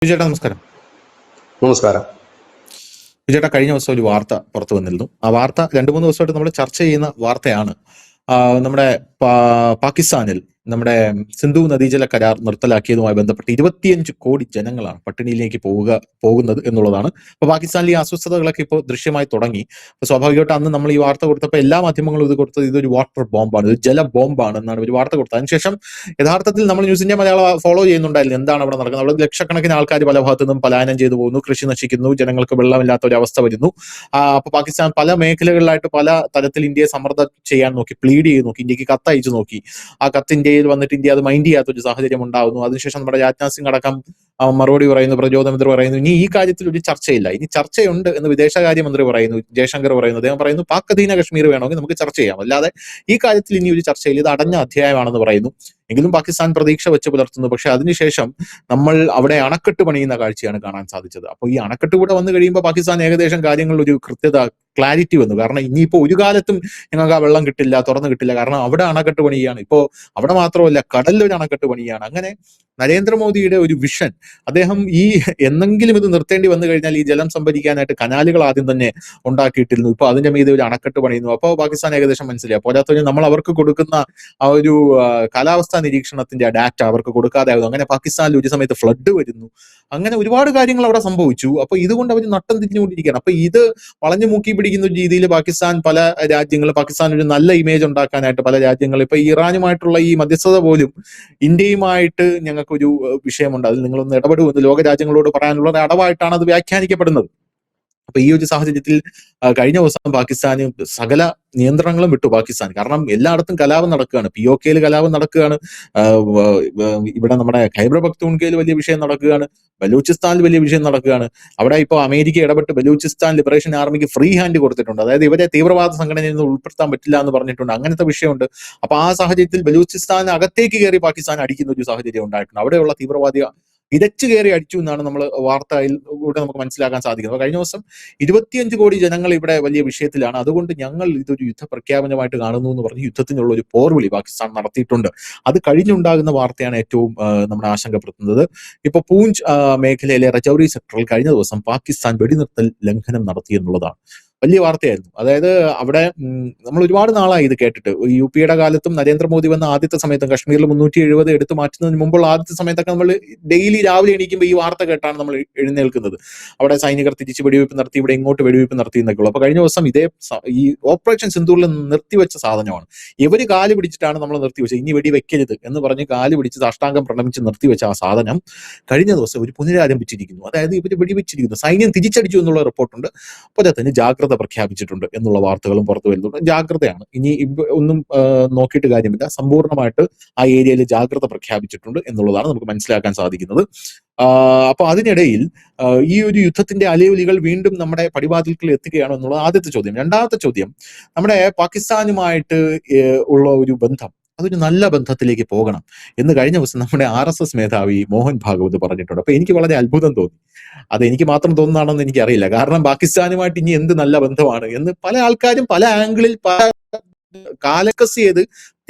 വിജയേട്ടാ നമസ്കാരം. നമസ്കാരം. വിജയേട്ടാ, കഴിഞ്ഞ ദിവസം ഒരു വാർത്ത പുറത്തു വന്നിരുന്നു. ആ വാർത്ത 2-3 ദിവസമായിട്ട് നമ്മൾ ചർച്ച ചെയ്യുന്ന വാർത്തയാണ്. നമ്മുടെ പാകിസ്ഥാനിൽ നമ്മുടെ സിന്ധു നദീജല കരാർ നിർത്തലാക്കിയതുമായി ബന്ധപ്പെട്ട് 25 കോടി ജനങ്ങളാണ് പട്ടിണിയിലേക്ക് പോകുന്നത് എന്നുള്ളതാണ്. അപ്പൊ പാകിസ്ഥാനിലെ ഈ അസ്വസ്ഥതകളൊക്കെ ഇപ്പോൾ ദൃശ്യമായി തുടങ്ങി. അപ്പൊ സ്വാഭാവികമായിട്ട് അന്ന് നമ്മൾ ഈ വാർത്ത കൊടുത്തപ്പോൾ എല്ലാ മാധ്യമങ്ങളും ഇത് കൊടുത്തത് ഇതൊരു വാട്ടർ ബോംബാണ്, ഇത് ജല ബോംബാണ് എന്നാണ് ഒരു വാർത്ത കൊടുത്തത്. അതിനുശേഷം യഥാർത്ഥത്തിൽ നമ്മൾ ന്യൂസ് ഇന്ത്യ മലയാളം ഫോളോ ചെയ്യുന്നുണ്ടായിരുന്നു എന്താണ് അവിടെ നടക്കുന്നത്. അവിടെ ലക്ഷക്കണക്കിന് ആൾക്കാർ പല ഭാഗത്തു നിന്നും പലായനം ചെയ്തു പോകുന്നു, കൃഷി നശിക്കുന്നു, ജനങ്ങൾക്ക് വെള്ളമില്ലാത്ത ഒരു അവസ്ഥ വരുന്നു. അപ്പൊ പാകിസ്ഥാൻ പല മേഖലകളിലായിട്ട് പല തരത്തിൽ ഇന്ത്യയെ സമ്മർദ്ദം ചെയ്യാൻ നോക്കി, പ്ലീഡ് ചെയ്ത് നോക്കി, ഇന്ത്യക്ക് കത്തയച്ചു നോക്കി. ആ കത്ത് ഇന്ത്യയിൽ വന്നിട്ട് ഇന്ത്യ അത് മൈൻഡ് ചെയ്യാത്ത ഒരു സാഹചര്യം ഉണ്ടാകുന്നു. അതിനുശേഷം നമ്മുടെ രാജ്നാഥ് സിംഗ് അടക്കം മറുപടി പറയുന്നു, പ്രതിരോധമന്ത്രി പറയുന്നു ഇനി ഈ കാര്യത്തിൽ ഒരു ചർച്ചയില്ല, ഇനി ചർച്ചയുണ്ട് എന്ന് വിദേശകാര്യമന്ത്രി പറയുന്നു, ജയശങ്കർ പറയുന്നു. അദ്ദേഹം പറയുന്നു പാക് അധീന കശ്മീർ വേണമെങ്കിൽ നമുക്ക് ചർച്ച ചെയ്യാം, അല്ലാതെ ഈ കാര്യത്തിൽ ഇനി ഒരു ചർച്ചയില്ല, ഇത് അടഞ്ഞ അധ്യായമാണെന്ന് പറയുന്നു. എങ്കിലും പാകിസ്ഥാൻ പ്രതീക്ഷ വെച്ച് പുലർത്തുന്നു. പക്ഷെ അതിനുശേഷം നമ്മൾ അവിടെ അണക്കെട്ട് പണിയുന്ന കാഴ്ചയാണ് കാണാൻ സാധിച്ചത്. അപ്പോൾ ഈ അണക്കെട്ട് കൂടെ വന്നു കഴിയുമ്പോൾ പാകിസ്ഥാൻ ഏകദേശം കാര്യങ്ങളിൽ ഒരു കൃത്യത, ക്ലാരിറ്റി വന്നു. കാരണം ഇനിയിപ്പോ ഒരു കാലത്തും ഞങ്ങൾക്ക് ആ വെള്ളം കിട്ടില്ല, തുറന്നു കിട്ടില്ല. കാരണം അവിടെ അണക്കെട്ട് പണിയാണ്. ഇപ്പോ അവിടെ മാത്രമല്ല, കടലിലൊരു അണക്കെട്ട് പണിയാണ്. അങ്ങനെ നരേന്ദ്രമോദിയുടെ ഒരു വിഷൻ, അദ്ദേഹം ഈ എന്നെങ്കിലും ഇത് നിർത്തേണ്ടി വന്നു കഴിഞ്ഞാൽ ഈ ജലം സംഭരിക്കാനായിട്ട് കനാലുകൾ ആദ്യം തന്നെ ഉണ്ടാക്കിയിട്ടിരുന്നു. ഇപ്പൊ അതിന്റെ മീതെ ഒരു അണക്കെട്ട് പണിയുന്നു. അപ്പോൾ പാകിസ്ഥാൻ ഏകദേശം മനസ്സിലായി. പോരാത്തതിന് നമ്മൾ അവർക്ക് കൊടുക്കുന്ന ആ ഒരു കാലാവസ്ഥാ നിരീക്ഷണത്തിന്റെ ഡാറ്റ അവർക്ക് കൊടുക്കാതെ ആകുന്നു. അങ്ങനെ പാകിസ്ഥാനിൽ ഒരു സമയത്ത് ഫ്ലഡ് വരുന്നു. അങ്ങനെ ഒരുപാട് കാര്യങ്ങൾ അവിടെ സംഭവിച്ചു. അപ്പൊ ഇതുകൊണ്ട് അവർ നട്ടം തിരിഞ്ഞുകൊണ്ടിരിക്കുകയാണ്. അപ്പൊ ഇത് വളഞ്ഞു മൂക്കി പിടിക്കുന്ന ഒരു രീതിയിൽ പാകിസ്ഥാൻ പല രാജ്യങ്ങൾ, പാകിസ്ഥാൻ ഒരു നല്ല ഇമേജ് ഉണ്ടാക്കാനായിട്ട് പല രാജ്യങ്ങൾ, ഇപ്പൊ ഇറാനുമായിട്ടുള്ള ഈ മധ്യസ്ഥത പോലും ഇന്ത്യയുമായിട്ട് ഞങ്ങൾക്കൊരു വിഷയമുണ്ട്, അതിൽ നിങ്ങളൊന്ന് ഇടപെടുമെന്ന് ലോക രാജ്യങ്ങളോട് പറയാനുള്ള ഒരു അടവായിട്ടാണ് അത് വ്യാഖ്യാനിക്കപ്പെടുന്നത്. അപ്പൊ ഈ ഒരു സാഹചര്യത്തിൽ കഴിഞ്ഞ ദിവസം പാകിസ്ഥാന് സകല നിയന്ത്രണങ്ങളും വിട്ടു പാകിസ്ഥാൻ. കാരണം എല്ലായിടത്തും കലാപം നടക്കുകയാണ്. POK കലാപം നടക്കുകയാണ്. ഇവിടെ നമ്മുടെ ഖൈബർ പഖ്തൂൺഖയിൽ വലിയ വിഷയം നടക്കുകയാണ്. ബലൂചിസ്ഥാനിൽ വലിയ വിഷയം നടക്കുകയാണ്. അവിടെ ഇപ്പോൾ അമേരിക്ക ഇടപെട്ട് ബലൂചിസ്ഥാൻ ലിബറേഷൻ ആർമിക്ക് ഫ്രീ ഹാൻഡ് കൊടുത്തിട്ടുണ്ട്. അതായത് ഇവരെ തീവ്രവാദ സംഘടനയിൽ നിന്ന് ഉൾപ്പെടുത്താൻ പറ്റില്ല എന്ന് പറഞ്ഞിട്ടുണ്ട്. അങ്ങനത്തെ വിഷയമുണ്ട്. അപ്പൊ ആ സാഹചര്യത്തിൽ ബലൂചിസ്ഥാൻ അകത്തേക്ക് കയറി പാകിസ്ഥാൻ അടിക്കുന്ന ഒരു സാഹചര്യം ഉണ്ടായിട്ടുണ്ട്. അവിടെയുള്ള തീവ്രവാദി ഇരച്ചു കയറി അടിച്ചു എന്നാണ് നമ്മൾ വാർത്തയിൽ കൂടെ നമുക്ക് മനസ്സിലാക്കാൻ സാധിക്കുന്നത്. കഴിഞ്ഞ ദിവസം 25 കോടി ജനങ്ങൾ ഇവിടെ വലിയ വിഷയത്തിലാണ്. അതുകൊണ്ട് ഞങ്ങൾ ഇതൊരു യുദ്ധ പ്രഖ്യാപനമായിട്ട് കാണുന്നു എന്ന് പറഞ്ഞ് യുദ്ധത്തിനുള്ള ഒരു പോർവിളി പാകിസ്ഥാൻ നടത്തിയിട്ടുണ്ട്. അത് കഴിഞ്ഞുണ്ടാകുന്ന വാർത്തയാണ് ഏറ്റവും നമ്മളെ ആശങ്കപ്പെടുത്തുന്നത്. ഇപ്പൊ പൂഞ്ച് മേഖലയിലെ രജൌരി സെക്ടറിൽ കഴിഞ്ഞ ദിവസം പാകിസ്ഥാൻ വെടിനിർത്തൽ ലംഘനം നടത്തി എന്നുള്ളതാണ് വലിയ വാർത്തയായിരുന്നു. അതായത് അവിടെ നമ്മൾ ഒരുപാട് നാളായി ഇത് കേട്ടിട്ട്. UPയുടെ കാലത്തും നരേന്ദ്രമോദി വന്ന ആദ്യത്തെ സമയത്തും കശ്മീരിൽ 370 എടുത്തു മാറ്റുന്നതിന് മുമ്പുള്ള ആദ്യത്തെ സമയത്തൊക്കെ നമ്മൾ ഡെയിലി രാവിലെ എണീക്കുമ്പോൾ ഈ വാർത്ത കേട്ടാണ് നമ്മൾ എഴുന്നേൽക്കുന്നത്. അവിടെ സൈനികർ തിരിച്ച് വെടിവെയ്പ്പ് നടത്തി, ഇവിടെ ഇങ്ങോട്ട് വെടിവെയ്പ്പ് നടത്തി എന്നൊക്കെ ഉള്ളൂ. അപ്പൊ കഴിഞ്ഞ ദിവസം ഈ ഓപ്പറേഷൻ സിന്ദൂറിൽ നിർത്തിവെച്ച സാധനമാണ്. ഇവര് കാല് പിടിച്ചിട്ടാണ് നമ്മൾ നിർത്തിവെച്ചത്. ഇനി വെടിവെക്കരുത് എന്ന് പറഞ്ഞ് കാല് പിടിച്ച് സാഷ്ടാംഗം പ്രണമിച്ച് നിർത്തിവെച്ച ആ സാധനം കഴിഞ്ഞ ദിവസം ഒരു പുനരാരംഭിച്ചിരിക്കുന്നു. അതായത് ഇവര് വെടിവെച്ചിരിക്കുന്നു. സൈന്യം തിരിച്ചടിച്ചു എന്നുള്ള റിപ്പോർട്ടുണ്ട്. പോലെ തന്നെ ജാഗ്രത പ്രഖ്യാപിച്ചിട്ടുണ്ട് എന്നുള്ള വാർത്തകളും പുറത്തു വരുന്നുണ്ട്. ജാഗ്രതയാണ്, ഇനി ഒന്നും നോക്കിയിട്ട് കാര്യമില്ല, സമ്പൂർണ്ണമായിട്ട് ആ ഏരിയയിൽ ജാഗ്രത പ്രഖ്യാപിച്ചിട്ടുണ്ട് എന്നുള്ളതാണ് നമുക്ക് മനസ്സിലാക്കാൻ സാധിക്കുന്നത്. അപ്പൊ അതിനിടയിൽ ഈ ഒരു യുദ്ധത്തിന്റെ അലയൊലികൾ വീണ്ടും നമ്മുടെ പടിവാതിൽക്കൽ എത്തുകയാണോ എന്നുള്ളത് ആദ്യത്തെ ചോദ്യം. രണ്ടാമത്തെ ചോദ്യം, നമ്മുടെ പാകിസ്ഥാനുമായിട്ട് ഉള്ള ഒരു ബന്ധം അതൊരു നല്ല ബന്ധത്തിലേക്ക് പോകണം എന്ന് കഴിഞ്ഞ ദിവസം നമ്മുടെ RSS മേധാവി മോഹൻ ഭാഗവത് പറഞ്ഞിട്ടുണ്ട്. അപ്പൊ എനിക്ക് വളരെ അത്ഭുതം തോന്നി. അത് എനിക്ക് മാത്രം തോന്നുന്നതാണെന്ന് എനിക്കറിയില്ല. കാരണം പാകിസ്ഥാനുമായിട്ട് ഇനി എന്ത് നല്ല ബന്ധമാണ് എന്ന് പല ആൾക്കാരും പല ആംഗിളിൽ കാലക്കസ് ചെയ്ത്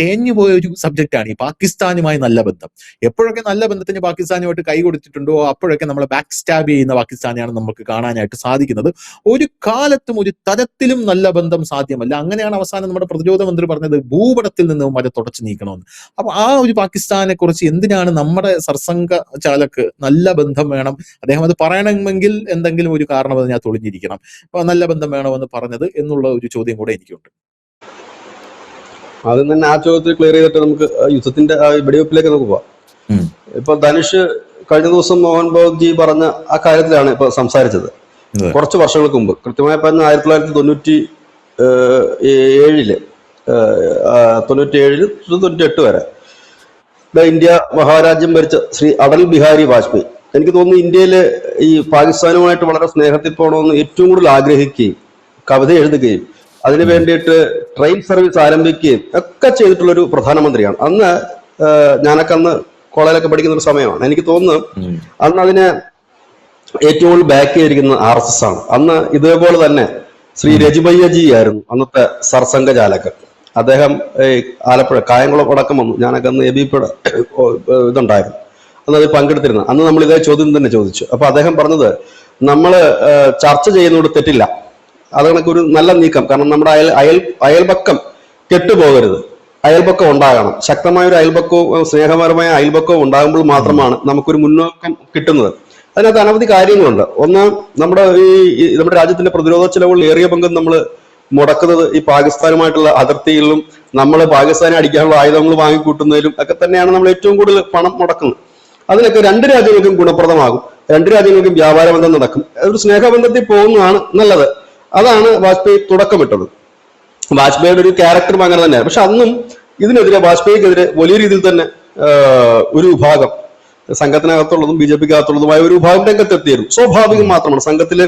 തേഞ്ഞു പോയ ഒരു സബ്ജക്റ്റാണ് ഈ പാകിസ്ഥാനുമായി നല്ല ബന്ധം. എപ്പോഴൊക്കെ നല്ല ബന്ധത്തിന് പാകിസ്ഥാനുമായിട്ട് കൈ കൊടുത്തിട്ടുണ്ടോ അപ്പോഴൊക്കെ നമ്മളെ ബാക്ക് സ്റ്റാബ് ചെയ്യുന്ന പാകിസ്ഥാനെയാണ് നമുക്ക് കാണാനായിട്ട് സാധിക്കുന്നത്. ഒരു കാലത്തും ഒരു തരത്തിലും നല്ല ബന്ധം സാധ്യമല്ല. അങ്ങനെയാണ് അവസാനം നമ്മുടെ പ്രതിരോധ മന്ത്രി പറഞ്ഞത് ഭൂപടത്തിൽ നിന്ന് വരെ തുടച്ചു നീക്കണമെന്ന്. അപ്പൊ ആ ഒരു പാകിസ്ഥാനെ കുറിച്ച് എന്തിനാണ് നമ്മുടെ സർസംഘ ചാലക്ക് നല്ല ബന്ധം വേണം, അദ്ദേഹം അത് പറയണമെങ്കിൽ എന്തെങ്കിലും ഒരു കാരണം അതിനകത്ത് ഒളിഞ്ഞിരിക്കണം, അപ്പൊ നല്ല ബന്ധം വേണമെന്ന് പറഞ്ഞത് എന്നുള്ള ഒരു ചോദ്യം കൂടെ എനിക്കുണ്ട്. ആദ്യം തന്നെ ആ ചോദ്യത്തിൽ ക്ലിയർ ചെയ്തിട്ട് നമുക്ക് യുദ്ധത്തിന്റെ വെടിവെപ്പിലേക്ക് നമുക്ക് പോവാം. ഇപ്പൊ ധനുഷ് കഴിഞ്ഞ ദിവസം മോഹൻ ഭാഗവത് പറഞ്ഞ ആ കാര്യത്തിലാണ് ഇപ്പൊ സംസാരിച്ചത്. കുറച്ച് വർഷങ്ങൾക്ക് മുമ്പ്, കൃത്യമായി പറഞ്ഞ 1997 98 വരെ ഇന്ത്യ മഹാരാജ്യം ഭരിച്ച ശ്രീ അടൽ ബിഹാരി വാജ്പേയി, എനിക്ക് തോന്നുന്നു ഇന്ത്യയില് ഈ പാകിസ്ഥാനുമായിട്ട് വളരെ സ്നേഹത്തിൽ പോകണമെന്ന് ഏറ്റവും കൂടുതൽ ആഗ്രഹിക്കുകയും കവിത എഴുതുകയും അതിനു വേണ്ടിയിട്ട് ട്രെയിൻ സർവീസ് ആരംഭിക്കുകയും ഒക്കെ ചെയ്തിട്ടുള്ള ഒരു പ്രധാനമന്ത്രിയാണ്. അന്ന് ഞാനൊക്കെ അന്ന് കോളേജിലൊക്കെ പഠിക്കുന്ന ഒരു സമയമാണ്. എനിക്ക് തോന്നുന്നു അന്ന് അതിനെ ഏറ്റവും കൂടുതൽ ബാക്ക് ചെയ്തിരിക്കുന്നത് RSS ആണ്. അന്ന് ഇതേപോലെ തന്നെ ശ്രീ രജിബയ്യജി ആയിരുന്നു അന്നത്തെ സർസംഘ ചാലകൻ. അദ്ദേഹം ആലപ്പുഴ കായംകുളം അടക്കം വന്നു. ഞാനൊക്കെ അന്ന് ABPയുടെ ഇതുണ്ടായിരുന്നു. അന്ന് അതിൽ പങ്കെടുത്തിരുന്നത്. അന്ന് നമ്മൾ ഇതേ ചോദ്യം തന്നെ ചോദിച്ചു. അപ്പൊ അദ്ദേഹം പറഞ്ഞത്, നമ്മൾ ചർച്ച ചെയ്യുന്നതോട് തെറ്റില്ല, അതൊക്കെ ഒരു നല്ല നീക്കം. കാരണം നമ്മുടെ അയൽപക്കം കെട്ടുപോകരുത്, അയൽപക്കം ഉണ്ടാകണം. ശക്തമായ ഒരു അയൽപക്കവും സ്നേഹപരമായ അയൽപക്കവും ഉണ്ടാകുമ്പോൾ മാത്രമാണ് നമുക്കൊരു മുന്നോക്കം കിട്ടുന്നത്. അതിനകത്ത് അനവധി കാര്യങ്ങളുണ്ട്. ഒന്ന്, നമ്മുടെ നമ്മുടെ രാജ്യത്തിന്റെ പ്രതിരോധ ചെലവുകൾ ഏറിയ പങ്കും നമ്മൾ മുടക്കുന്നത് ഈ പാകിസ്ഥാനുമായിട്ടുള്ള അതിർത്തികളിലും നമ്മൾ പാകിസ്ഥാനെ അടിക്കാനുള്ള ആയുധങ്ങൾ വാങ്ങിക്കൂട്ടുന്നതിലും ഒക്കെ തന്നെയാണ് നമ്മൾ ഏറ്റവും കൂടുതൽ പണം മുടക്കുന്നത്. അതിനൊക്കെ രണ്ട് രാജ്യങ്ങൾക്കും ഗുണപ്രദമാകും, രണ്ട് രാജ്യങ്ങൾക്കും വ്യാപാര ബന്ധം നടക്കും, ഒരു സ്നേഹബന്ധത്തിൽ പോകുന്നതാണ് നല്ലത്. അതാണ് വാജ്പേയി തുടക്കമിട്ടത്. വാജ്പേയിയുടെ ഒരു ക്യാരക്ടറും അങ്ങനെ തന്നെയാണ്. പക്ഷെ അന്നും ഇതിനെതിരെ, വാജ്പേയിക്കെതിരെ വലിയ രീതിയിൽ തന്നെ ഒരു വിഭാഗം, സംഘത്തിനകത്തുള്ളതും ബി ജെ പിക്കകത്തുള്ളതുമായ ഒരു വിഭാഗം രംഗത്തെത്തിയിരുന്നു. സ്വാഭാവികം മാത്രമാണ്, സംഘത്തിൽ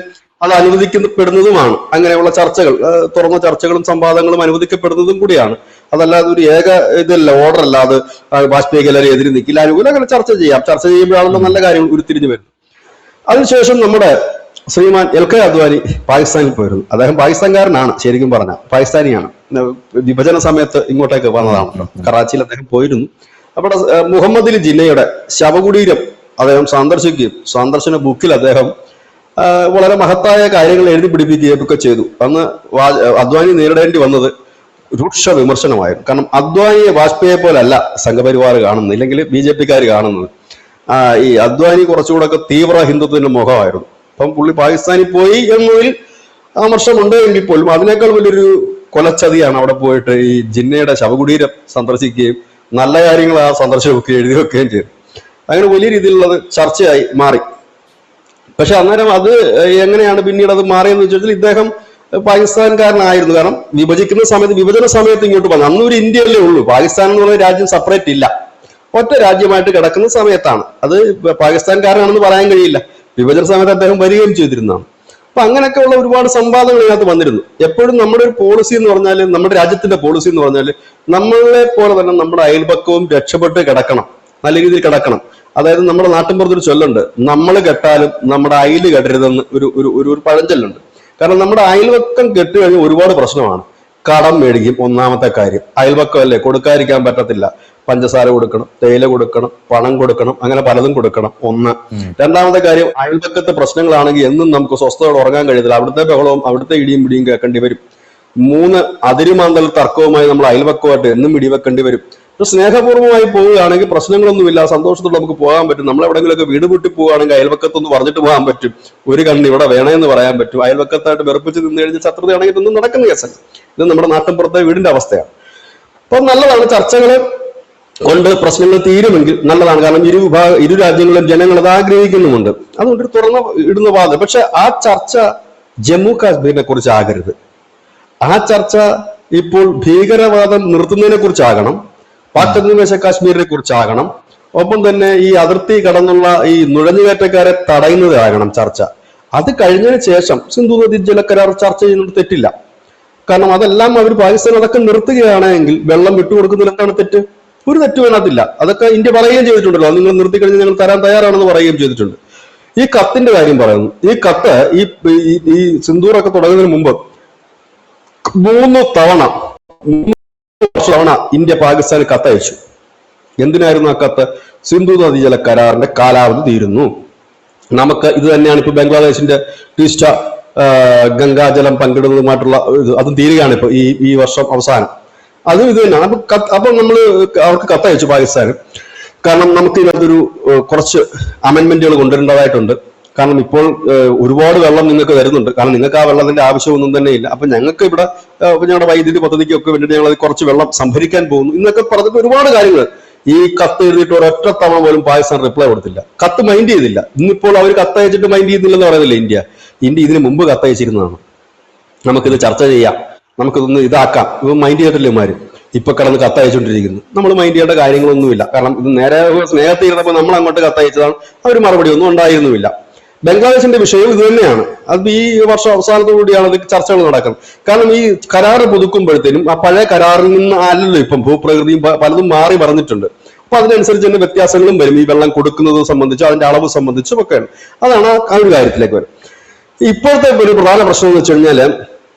അത് അനുവദിക്കപ്പെടുന്നതുമാണ്. അങ്ങനെയുള്ള ചർച്ചകൾ, തുറന്ന ചർച്ചകളും സംവാദങ്ങളും അനുവദിക്കപ്പെടുന്നതും കൂടിയാണ്. അതല്ലാതെ ഒരു ഏക ഇതല്ല, ഓർഡർ അല്ലാതെ വാജ്പേയിക്ക് എല്ലാവരും എതിരെ നിൽക്കില്ല, അനുകൂലം അങ്ങനെ ചർച്ച ചെയ്യാം. ചർച്ച ചെയ്യുമ്പോഴാണല്ലോ നല്ല കാര്യങ്ങൾ ഉരുത്തിരിഞ്ഞു വരുന്നത്. അതിനുശേഷം നമ്മുടെ ശ്രീമാൻ LK അദ്വാനി പാകിസ്ഥാനിൽ പോയിരുന്നു. അദ്ദേഹം പാകിസ്ഥാൻകാരനാണ്, ശരിക്കും പറഞ്ഞ പാകിസ്ഥാനിയാണ്. വിഭജന സമയത്ത് ഇങ്ങോട്ടേക്ക് വന്നതാണല്ലോ. കറാച്ചിയിൽ അദ്ദേഹം പോയിരുന്നു. അവിടെ മുഹമ്മദ് അലി ജിന്നയുടെ ശവകുടീരം അദ്ദേഹം സന്ദർശിക്കുകയും സന്ദർശന ബുക്കിൽ അദ്ദേഹം വളരെ മഹത്തായ കാര്യങ്ങൾ എഴുതി പിടിപ്പിക്കുകയൊക്കെ ചെയ്തു. അന്ന് അദ്വാനി നേരിടേണ്ടി വന്നത് രൂക്ഷ വിമർശനമായിരുന്നു. കാരണം അദ്വാനിയെ വാജ്പേയിയെ പോലല്ല സംഘപരിവാർ കാണുന്നത്, ഇല്ലെങ്കിൽ BJP-ക്കാർ കാണുന്നത്. ഈ അദ്വാനി കുറച്ചുകൂടെ ഒക്കെ തീവ്ര ഹിന്ദുത്വത്തിന്റെ മുഖമായിരുന്നു. അപ്പം പുള്ളി പാകിസ്ഥാനിൽ പോയി എന്നതിൽ അമർഷമുണ്ട് എങ്കിൽ പോലും അതിനേക്കാൾ വലിയൊരു കൊലച്ചതിയാണ് അവിടെ പോയിട്ട് ഈ ജിന്നയുടെ ശവകുടീരം സന്ദർശിക്കുകയും നല്ല കാര്യങ്ങൾ ആ സന്ദർശനമൊക്കെ എഴുതി വെക്കുകയും ചെയ്തു. അങ്ങനെ വലിയ രീതിയിലുള്ളത് ചർച്ചയായി മാറി. പക്ഷെ അന്നേരം അത് എങ്ങനെയാണ് പിന്നീട് അത് മാറിയെന്ന് വെച്ചാൽ, ഇദ്ദേഹം പാകിസ്ഥാൻകാരനായിരുന്നു. കാരണം വിഭജിക്കുന്ന സമയത്ത്, വിഭജന സമയത്ത് ഇങ്ങോട്ട് വന്നു. അന്നൊരു ഇന്ത്യയല്ലേ ഉള്ളൂ, പാകിസ്ഥാൻ എന്നുള്ള രാജ്യം സെപ്പറേറ്റ് ഇല്ല, ഒറ്റ രാജ്യമായിട്ട് കിടക്കുന്ന സമയത്താണ്. അത് പാകിസ്ഥാൻകാരനാണെന്ന് പറയാൻ കഴിയില്ല. വിഭജന സമയത്ത് അദ്ദേഹം വരികയും ചെയ്തിരുന്നതാണ്. അപ്പൊ അങ്ങനെയൊക്കെയുള്ള ഒരുപാട് സംവാദങ്ങൾ ഇതിനകത്ത് വന്നിരുന്നു. എപ്പോഴും നമ്മുടെ ഒരു പോളിസി എന്ന് പറഞ്ഞാൽ, നമ്മുടെ രാജ്യത്തിന്റെ പോളിസി എന്ന് പറഞ്ഞാൽ, നമ്മളെ പോലെ തന്നെ നമ്മുടെ അയൽപക്കവും രക്ഷപ്പെട്ട് കിടക്കണം, നല്ല രീതിയിൽ കിടക്കണം. അതായത് നമ്മുടെ നാട്ടിൻപുറത്തൊരു ചൊല്ലുണ്ട്, നമ്മൾ കെട്ടാലും നമ്മുടെ അയൽ കെട്ടരുതെന്ന് ഒരു പഴഞ്ചൊല്ലുണ്ട്. കാരണം നമ്മുടെ അയൽപക്കം കെട്ട് കഴിഞ്ഞാൽ ഒരുപാട് പ്രശ്നമാണ്. കടം മേടിക്കും, ഒന്നാമത്തെ കാര്യം. അയൽപക്കം അല്ലേ, കൊടുക്കാതിരിക്കാൻ പറ്റത്തില്ല. പഞ്ചസാര കൊടുക്കണം, തേയില കൊടുക്കണം, പണം കൊടുക്കണം, അങ്ങനെ പലതും കൊടുക്കണം. ഒന്ന്. രണ്ടാമത്തെ കാര്യം, അയൽപക്കത്തെ പ്രശ്നങ്ങളാണെങ്കിൽ എന്നും നമുക്ക് സ്വസ്ഥതയോടെ ഉറങ്ങാൻ കഴിയത്തില്ല. അവിടുത്തെ ബഹളവും അവിടുത്തെ ഇടിയും പിടിയും കേൾക്കേണ്ടി വരും. മൂന്ന്, അതിരുമാന്തൽ തർക്കവുമായി നമ്മൾ അയൽപക്കമായിട്ട് എന്നും ഇടിവെക്കേണ്ടി വരും. സ്നേഹപൂർവ്വമായി പോവുകയാണെങ്കിൽ പ്രശ്നങ്ങളൊന്നുമില്ല, സന്തോഷത്തോടെ നമുക്ക് പോകാൻ പറ്റും. നമ്മളെവിടെങ്കിലൊക്കെ വീട് പൊട്ടി പോവുകയാണെങ്കിൽ അയൽപക്കത്തൊന്ന് പറഞ്ഞിട്ട് പോകാൻ പറ്റും, ഒരു കണ്ണ് ഇവിടെ വേണമെന്ന് പറയാൻ പറ്റും. അയൽപക്കത്തായിട്ട് വെറുപ്പിച്ച് നിന്ന് കഴിഞ്ഞാൽ ശത്രുതയാണെങ്കിൽ ഇതൊന്നും നടക്കുന്ന കേസല്ല. ഇത് നമ്മുടെ നാട്ടിൻപുറത്തെ വീടിന്റെ അവസ്ഥയാണ്. അപ്പൊ നല്ലതാണ്, ചർച്ചകൾ കൊണ്ട് പ്രശ്നങ്ങൾ തീരുമെങ്കിൽ നല്ലതാണ്. കാരണം ഇരു രാജ്യങ്ങളിലും ജനങ്ങൾ അത് ആഗ്രഹിക്കുന്നുമുണ്ട്. അതുകൊണ്ട് തുറന്ന ഇടുന്ന വാദം. പക്ഷെ ആ ചർച്ച ജമ്മു കാശ്മീരിനെ കുറിച്ച് ആകരുത്. ആ ചർച്ച ഇപ്പോൾ ഭീകരവാദം നിർത്തുന്നതിനെ കുറിച്ചാകണം, പാക് അധിനിവേശ കാശ്മീരിനെ കുറിച്ചാകണം, ഒപ്പം തന്നെ ഈ അതിർത്തി കടന്നുള്ള ഈ നുഴഞ്ഞുകയറ്റക്കാരെ തടയുന്നതാകണം ചർച്ച. അത് കഴിഞ്ഞതിന് ശേഷം സിന്ധു നദീ ജലകരാർ ചർച്ച ചെയ്യുന്നത് തെറ്റില്ല. കാരണം അതെല്ലാം അവർ പാകിസ്ഥാൻ അതൊക്കെ നിർത്തുകയാണെങ്കിൽ വെള്ളം വിട്ടുകൊടുക്കുന്നതിൽ എന്താണ് തെറ്റ്? ഒരു തെറ്റ് വേണത്തില്ല. അതൊക്കെ ഇന്ത്യ പറയുകയും ചെയ്തിട്ടുണ്ടല്ലോ, നിങ്ങൾ നിർത്തി കഴിഞ്ഞാൽ ഞങ്ങൾ തരാൻ തയ്യാറാണെന്ന് പറയുകയും ചെയ്തിട്ടുണ്ട്. ഈ കത്തിന്റെ കാര്യം പറയുന്നു. ഈ കത്ത് ഈ സിന്ദൂറൊക്കെ തുടങ്ങുന്നതിന് മുമ്പ് 3 തവണ ഇന്ത്യ പാകിസ്ഥാന് കത്തയച്ചു. എന്തിനായിരുന്നു ആ കത്ത്? സിന്ധു നദീജല കരാറിന്റെ കാലാവധി തീരുന്നു, നമുക്ക് ഇത് തന്നെയാണ് ഇപ്പൊ ബംഗ്ലാദേശിന്റെ ടീസ്റ്റ ഗംഗാജലം പങ്കിടുന്നതുമായിട്ടുള്ള അതും തീരുകയാണ് ഇപ്പൊ ഈ വർഷം അവസാനം. അതും ഇത് തന്നെയാണ്. അപ്പൊ നമ്മൾ അവർക്ക് കത്തയച്ചു പാകിസ്ഥാന്. കാരണം നമുക്ക് ഇതിനകത്തൊരു കുറച്ച് അമെന്റ്മെന്റുകൾ കൊണ്ടുവരേണ്ടതായിട്ടുണ്ട്. കാരണം ഇപ്പോൾ ഒരുപാട് വെള്ളം നിങ്ങൾക്ക് തരുന്നുണ്ട്, കാരണം നിങ്ങൾക്ക് ആ വെള്ളത്തിന്റെ ആവശ്യമൊന്നും തന്നെ ഇല്ല. അപ്പൊ ഞങ്ങൾക്ക് ഇവിടെ ഞങ്ങളുടെ വൈദ്യുതി പദ്ധതിക്കൊക്കെ വേണ്ടിയിട്ട് ഞങ്ങൾ കുറച്ച് വെള്ളം സംഭരിക്കാൻ പോകുന്നു എന്നൊക്കെ പറഞ്ഞിട്ട് ഒരുപാട് കാര്യങ്ങൾ. ഈ കത്ത് എഴുതിയിട്ട് ഒരൊറ്റ തവണ പോലും പാകിസ്ഥാൻ റിപ്ലൈ കൊടുത്തില്ല, കത്ത് മൈൻഡ് ചെയ്തില്ല. ഇന്നിപ്പോൾ അവർ കത്തയച്ചിട്ട് മൈൻഡ് ചെയ്യുന്നില്ലെന്ന് പറയുന്നില്ല ഇന്ത്യ ഇതിന് മുമ്പ് കത്തയച്ചിരുന്നതാണ്. നമുക്കിത് ചർച്ച ചെയ്യാം, നമുക്കിതൊന്ന് ഇതാക്കാം, ഇത് മൈൻഡ് ചെയ്തിട്ടില്ല ഇമാര്. ഇപ്പൊ കിടന്ന് കത്തയച്ചുകൊണ്ടിരിക്കുന്നു. നമ്മൾ മൈൻഡ് ചെയ്യേണ്ട കാര്യങ്ങളൊന്നുമില്ല. കാരണം ഇത് നേരെ സ്നേഹത്തിൽ ഇരുന്നപ്പോൾ നമ്മൾ അങ്ങോട്ട് കത്തയച്ചതാണ്, അവർ മറുപടി ഒന്നും ഉണ്ടായിരുന്നുമില്ല. ബംഗ്ലാദേശിന്റെ വിഷയം ഇത് തന്നെയാണ്. അത് ഈ വർഷം അവസാനത്തോടുകൂടിയാണ് ഇത് ചർച്ചകൾ നടക്കുന്നത്. കാരണം ഈ കരാറ് പുതുക്കുമ്പോഴത്തേനും ആ പഴയ കരാറിൽ നിന്ന് അല്ലല്ലോ ഇപ്പം ഭൂപ്രകൃതിയും പലതും മാറി പറഞ്ഞിട്ടുണ്ട്. അപ്പൊ അതിനനുസരിച്ച് തന്നെ വ്യത്യാസങ്ങളും വരും. ഈ വെള്ളം കൊടുക്കുന്നത് സംബന്ധിച്ചോ അതിന്റെ അളവ് സംബന്ധിച്ചും ഒക്കെയാണ്. അതാണ് ആ ഒരു കാര്യത്തിലേക്ക് വരും. ഇപ്പോഴത്തെ ഒരു പ്രധാന പ്രശ്നം എന്ന് വെച്ച് കഴിഞ്ഞാല്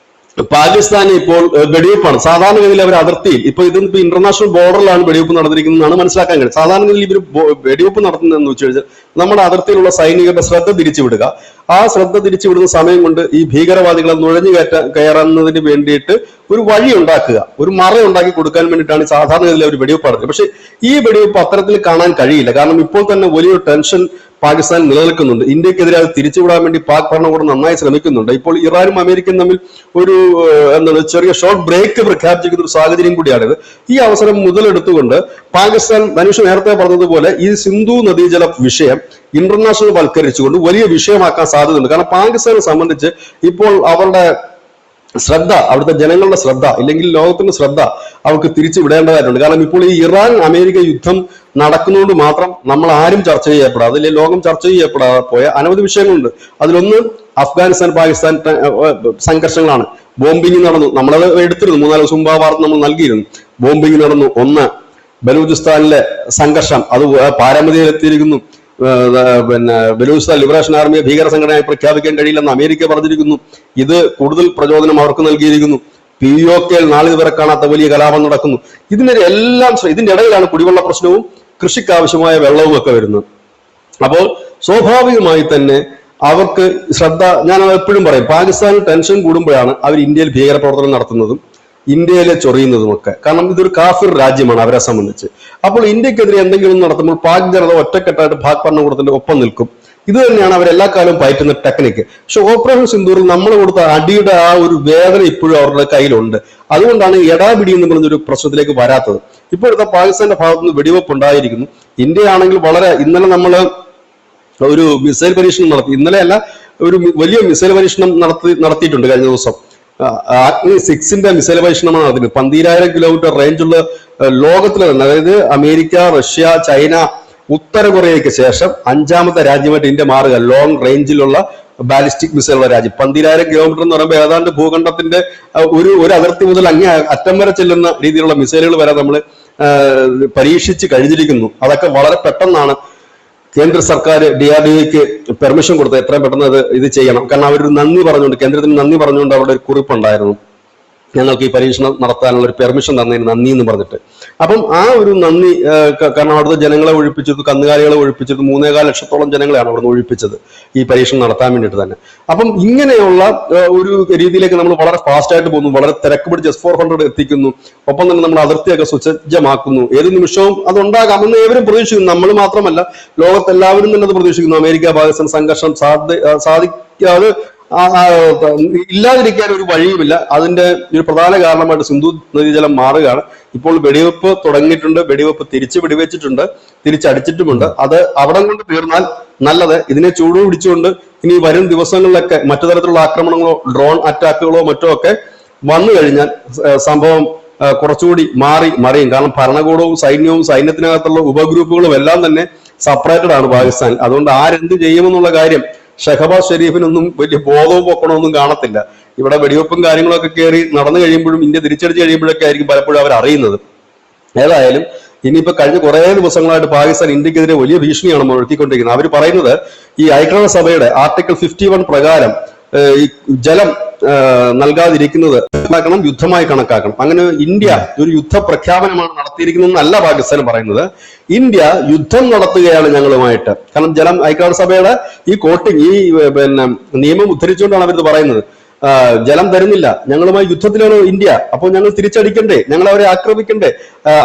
പാകിസ്ഥാന് ഇപ്പോൾ വെടിവെപ്പാണ്. സാധാരണഗതിയിൽ അവർ അതിർത്തിയിൽ ഇപ്പൊ ഇതിപ്പോ ഇന്റർനാഷണൽ ബോർഡറിലാണ് വെടിവെപ്പ് നടന്നിരിക്കുന്നതാണ് മനസ്സിലാക്കാൻ കഴിയും. സാധാരണഗതിയിൽ ഇവർ വെടിവെപ്പ് നടത്തുന്നതെന്ന് വെച്ച് കഴിഞ്ഞാൽ നമ്മുടെ അതിർത്തിയിലുള്ള സൈനികരുടെ ശ്രദ്ധ തിരിച്ചുവിടുക. ആ ശ്രദ്ധ തിരിച്ചുവിടുന്ന സമയം കൊണ്ട് ഈ ഭീകരവാദികളെ നുഴഞ്ഞു കയറുന്നതിന് വേണ്ടിയിട്ട് ഒരു വഴി ഉണ്ടാക്കുക, ഒരു മറ ഉണ്ടാക്കി കൊടുക്കാൻ വേണ്ടിയിട്ടാണ് സാധാരണഗതിയിൽ അവർ വെടിവെപ്പ് നടത്തുന്നത്. പക്ഷെ ഈ വെടിവെപ്പ് അത്തരത്തിൽ കാണാൻ കഴിയില്ല. കാരണം ഇപ്പോൾ തന്നെ വലിയൊരു ടെൻഷൻ പാകിസ്ഥാൻ നിലനിൽക്കുന്നുണ്ട്. ഇന്ത്യക്കെതിരെ അത് തിരിച്ചുവിടാൻ വേണ്ടി പാക് ഭരണകൂടം നന്നായി ശ്രമിക്കുന്നുണ്ട്. ഇപ്പോൾ ഇറാനും അമേരിക്കയും തമ്മിൽ ഒരു എന്താണ് ചെറിയ ഷോർട്ട് ബ്രേക്ക് പ്രഖ്യാപിച്ചിരിക്കുന്ന ഒരു സാഹചര്യം കൂടിയാണിത്. ഈ അവസരം മുതലെടുത്തുകൊണ്ട് പാകിസ്ഥാൻ മനുഷ്യ നേരത്തെ പറഞ്ഞതുപോലെ ഈ സിന്ധു നദീജല വിഷയം ഇന്റർനാഷണൽ വൽക്കരിച്ചുകൊണ്ട് വലിയ വിഷയമാക്കാൻ സാധ്യതയുണ്ട്. കാരണം പാകിസ്ഥാനെ സംബന്ധിച്ച് ഇപ്പോൾ അവരുടെ ശ്രദ്ധ, അവിടുത്തെ ജനങ്ങളുടെ ശ്രദ്ധ, ഇല്ലെങ്കിൽ ലോകത്തിന്റെ ശ്രദ്ധ അവർക്ക് തിരിച്ചു വിടേണ്ടതായിട്ടുണ്ട്. കാരണം ഇപ്പോൾ ഈ ഇറാൻ അമേരിക്ക യുദ്ധം നടക്കുന്നതുകൊണ്ട് മാത്രം നമ്മൾ ആരും ചർച്ച ചെയ്യപ്പെടാതെ, അല്ലെങ്കിൽ ലോകം ചർച്ച ചെയ്യപ്പെടാതെ പോയ അനവധി വിഷയങ്ങളുണ്ട്. അതിലൊന്ന് അഫ്ഗാനിസ്ഥാൻ പാകിസ്ഥാൻ സംഘർഷങ്ങളാണ്. ബോംബിംഗ് നടന്നു, നമ്മളത് എടുത്തിരുന്നു, 3-4 ദിവസം മുമ്പ് ആ വാർത്ത നമ്മൾ നൽകിയിരുന്നു. ബോംബിംഗ് നടന്നു. ഒന്ന് ബലൂചിസ്ഥാനിലെ സംഘർഷം, അത് പാരമ്യതയിലെത്തിയിരിക്കുന്നു. ബലൂചിസ്ഥാൻ ലിബറേഷൻ ആർമിയെ ഭീകര സംഘടനയായി പ്രഖ്യാപിക്കാൻ കഴിയില്ലെന്ന് അമേരിക്ക പറഞ്ഞിരിക്കുന്നു. ഇത് കൂടുതൽ പ്രചോദനം അവർക്ക് നൽകിയിരിക്കുന്നു. POK നാളിത് വരെ കാണാത്ത വലിയ കലാപം നടക്കുന്നു. ഇതിന്റെ ഇടയിലാണ് കുടിവെള്ള പ്രശ്നവും കൃഷിക്ക് ആവശ്യമായ വെള്ളവും ഒക്കെ വരുന്നത്. അപ്പോൾ സ്വാഭാവികമായി തന്നെ അവർക്ക് ശ്രദ്ധ, ഞാൻ എപ്പോഴും പറയും, പാകിസ്ഥാനിൽ ടെൻഷൻ കൂടുമ്പോഴാണ് അവർ ഇന്ത്യയിൽ ഭീകരപ്രവർത്തനം നടത്തുന്നതും ഇന്ത്യയിലെ ചൊറിയുന്നതുമൊക്കെ. കാരണം ഇതൊരു കാഫിർ രാജ്യമാണ് അവരെ സംബന്ധിച്ച്. അപ്പോൾ ഇന്ത്യക്കെതിരെ എന്തെങ്കിലും നടത്തുമ്പോൾ പാക് ജനത ഒറ്റക്കെട്ടായിട്ട് പാക് ഭരണകൂടത്തിന്റെ ഒപ്പം നിൽക്കും. ഇത് തന്നെയാണ് അവരെല്ലാ കാലവും പയറ്റുന്ന ടെക്നിക്ക്. പക്ഷെ ഓപ്പറേഷൻ സിന്ദൂറിൽ നമ്മൾ കൊടുത്ത അടിയുടെ ആ ഒരു വേദന ഇപ്പോഴും അവരുടെ കയ്യിലുണ്ട്. അതുകൊണ്ടാണ് എടാപിടി എന്ന് പറഞ്ഞൊരു പ്രശ്നത്തിലേക്ക് വരാത്തത്. ഇപ്പോഴത്തെ പാകിസ്ഥാന്റെ ഭാഗത്തുനിന്ന് വെടിവെപ്പ് ഉണ്ടായിരിക്കുന്നു. ഇന്ത്യ ആണെങ്കിൽ ഇന്നലെ നമ്മൾ ഒരു മിസൈൽ പരീക്ഷണം നടത്തി. ഇന്നലെ അല്ല, ഒരു വലിയ മിസൈൽ പരീക്ഷണം നടത്തിയിട്ടുണ്ട് കഴിഞ്ഞ ദിവസം. അഗ്നി 6 മിസൈൽ പരീക്ഷണമാണ് നടത്തിയത്. 12,000 കിലോമീറ്റർ റേഞ്ചുള്ള ലോകത്തിലെ തന്നെ, അതായത് അമേരിക്ക, റഷ്യ, ചൈന, ഉത്തര കൊറിയയ്ക്ക് ശേഷം 5ാമത്തെ രാജ്യമായിട്ട് ഇന്ത്യ മാറുക. ലോങ് റേഞ്ചിലുള്ള ബാലിസ്റ്റിക് മിസൈലുള്ള രാജ്യം. 12,000 കിലോമീറ്റർ എന്ന് പറയുമ്പോൾ ഏതാണ്ട് ഭൂഖണ്ഡത്തിന്റെ ഒരു അതിർത്തി മുതൽ അങ്ങേ അറ്റം വരെ ചെല്ലുന്ന രീതിയിലുള്ള മിസൈലുകൾ വരെ നമ്മൾ പരീക്ഷിച്ച് കഴിഞ്ഞിരിക്കുന്നു. അതൊക്കെ വളരെ പെട്ടെന്നാണ് കേന്ദ്ര സർക്കാർ DRDOക്ക് പെർമിഷൻ കൊടുത്തത്. എത്രയും പെട്ടെന്ന് ഇത് ചെയ്യണം. കാരണം അവരൊരു നന്ദി പറഞ്ഞുകൊണ്ട്, കേന്ദ്രത്തിന് നന്ദി പറഞ്ഞുകൊണ്ട് അവിടെ ഒരു കുറിപ്പുണ്ടായിരുന്നു, ഞങ്ങൾക്ക് ഈ പരീക്ഷണം നടത്താനുള്ള ഒരു പെർമിഷൻ തന്നതിന് നന്ദി എന്ന് പറഞ്ഞിട്ട്. അപ്പം ആ ഒരു നന്ദി, കാരണം അവിടുത്തെ ജനങ്ങളെ ഒഴിപ്പിച്ചത്, കന്നുകാലികളെ ഒഴിപ്പിച്ചത്, 3.25 ലക്ഷത്തോളം ജനങ്ങളെയാണ് അവിടുന്ന് ഒഴിപ്പിച്ചത് ഈ പരീക്ഷണം നടത്താൻ വേണ്ടിയിട്ട് തന്നെ. അപ്പം ഇങ്ങനെയുള്ള ഒരു രീതിയിലേക്ക് നമ്മൾ വളരെ ഫാസ്റ്റ് ആയിട്ട് പോകുന്നു, വളരെ തിരക്ക് പിടിച്ച് S-400 എത്തിക്കുന്നു. ഒപ്പം തന്നെ നമ്മൾ അതിർത്തിയൊക്കെ സുസജ്ജമാക്കുന്നു. ഏത് നിമിഷവും അതുണ്ടാകാമെന്ന് ഏവരും പ്രതീക്ഷിക്കുന്നു. നമ്മൾ മാത്രമല്ല, ലോകത്തെല്ലാവരും തന്നെ അത് പ്രതീക്ഷിക്കുന്നു. അമേരിക്ക പാകിസ്ഥാൻ സംഘർഷം സാധിക്കാതെ ഇല്ലാതിരിക്കാൻ ഒരു വഴിയുമില്ല. അതിന്റെ ഒരു പ്രധാന കാരണമായിട്ട് സിന്ധു നദീജലം മാറുകയാണ്. ഇപ്പോൾ വെടിവെപ്പ് തുടങ്ങിയിട്ടുണ്ട്, വെടിവെപ്പ് വെടിവെച്ചിട്ടുണ്ട്, തിരിച്ചടിച്ചിട്ടുമുണ്ട്. അത് അവിടം കൊണ്ട് തീർന്നാൽ നല്ലത്. ഇതിനെ ചൂട് പിടിച്ചുകൊണ്ട് ഇനി വരും ദിവസങ്ങളിലൊക്കെ മറ്റു തരത്തിലുള്ള ആക്രമണങ്ങളോ ഡ്രോൺ അറ്റാക്കുകളോ മറ്റോ ഒക്കെ വന്നു കഴിഞ്ഞാൽ സംഭവം കുറച്ചുകൂടി മറിയും. കാരണം ഭരണകൂടവും സൈന്യവും സൈന്യത്തിനകത്തുള്ള ഉപഗ്രൂപ്പുകളും എല്ലാം തന്നെ സെപ്പറേറ്റഡ് ആണ് പാകിസ്ഥാൻ. അതുകൊണ്ട് ആരെന്ത് ചെയ്യുമെന്നുള്ള കാര്യം ഷഹബാസ് ഷെരീഫിനൊന്നും വലിയ ബോധവും പൊക്കണമൊന്നും കാണത്തില്ല. ഇവിടെ വെടിവെപ്പും കാര്യങ്ങളൊക്കെ കയറി നടന്നു കഴിയുമ്പോഴും ഇന്ത്യ തിരിച്ചടിച്ച് കഴിയുമ്പോഴൊക്കെ ആയിരിക്കും പലപ്പോഴും അവർ അറിയുന്നത്. ഏതായാലും ഇനിയിപ്പോ കഴിഞ്ഞ കുറെ ദിവസങ്ങളായിട്ട് പാകിസ്ഥാൻ ഇന്ത്യക്കെതിരെ വലിയ ഭീഷണിയാണ് മുഴക്കിക്കൊണ്ടിരിക്കുന്നത്. അവർ പറയുന്നത് ഈ ഐക്യരാഷ്ട്രസഭയുടെ ആർട്ടിക്കിൾ 51 പ്രകാരം ഈ ജലം നൽകാതിരിക്കുന്നത് യുദ്ധമായി കണക്കാക്കണം. അങ്ങനെ ഇന്ത്യ ഒരു യുദ്ധ പ്രഖ്യാപനമാണ് നടത്തിയിരിക്കുന്നതെന്നല്ല പാകിസ്ഥാൻ പറയുന്നത്. ഇന്ത്യ യുദ്ധം നടത്തുകയാണ് ഞങ്ങളുമായിട്ട്. കാരണം ജലം ഐക്യരാഷ്ട്രസഭയുടെ ഈ കോട്ടിങ്, ഈ നിയമം ഉദ്ധരിച്ചുകൊണ്ടാണ് അവരിത് പറയുന്നത്. ജലം തരുന്നില്ല, ഞങ്ങളുമായി യുദ്ധത്തിലാണ് ഇന്ത്യ, അപ്പോൾ ഞങ്ങൾ തിരിച്ചടിക്കണ്ടേ, ഞങ്ങൾ അവരെ ആക്രമിക്കണ്ടേ,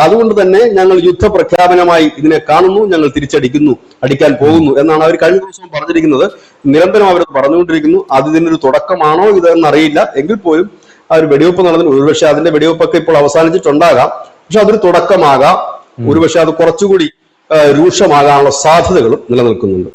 അതുകൊണ്ട് തന്നെ ഞങ്ങൾ യുദ്ധ പ്രഖ്യാപനമായി ഇതിനെ കാണുന്നു, ഞങ്ങൾ തിരിച്ചടിക്കുന്നു, അടിക്കാൻ പോകുന്നു എന്നാണ് അവർ കഴിഞ്ഞ ദിവസം പറഞ്ഞിരിക്കുന്നത്. നിരന്തരം അവർ പറഞ്ഞുകൊണ്ടിരിക്കുന്നു. അത് ഇതിനൊരു തുടക്കമാണോ ഇതെന്നറിയില്ല. എങ്കിൽ പോലും ആ ഒരു വെടിവെപ്പ് നടന്നു. ഒരുപക്ഷെ അതിന്റെ വെടിവെപ്പൊക്കെ ഇപ്പോൾ അവസാനിച്ചിട്ടുണ്ടാകാം. പക്ഷെ അതൊരു തുടക്കമാകാം. ഒരുപക്ഷെ അത് കുറച്ചുകൂടി രൂക്ഷമാകാനുള്ള സാധ്യതകളും നിലനിൽക്കുന്നുണ്ട്.